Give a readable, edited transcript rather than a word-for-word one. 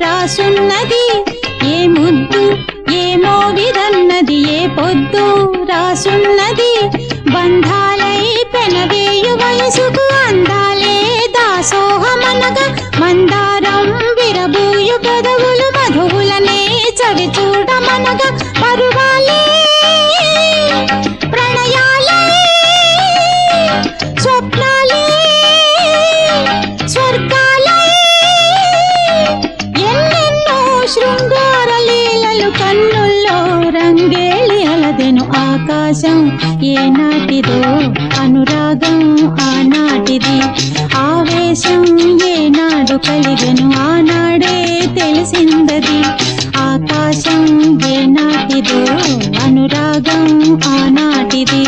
రాసున్నది ఏ ముద్దు ఏమో విరన్నది ఏ పొద్దు రాసున్నది బంధాలై పెనవేయు వయసుకు అందాలే దాసోహమనగా మందారం విరబూయు పెదవులు మధువులనే చవి చూడమనగా పరువాలే ప్రణయాలే స్వప్నాలే స్వర్గాలే ఎన్నెన్నో శృంగార లీలలు కన్నుల్లో రంగేళి అలదెను ఆకాశం ఏనాటిదో అనురాగం ఆనాటిది ఆవేశం ఏనాడు కలిగెను ఆనాడే తెలిసిందది ఆకాశం ఏనాటిదో అనురాగం ఆనాటిది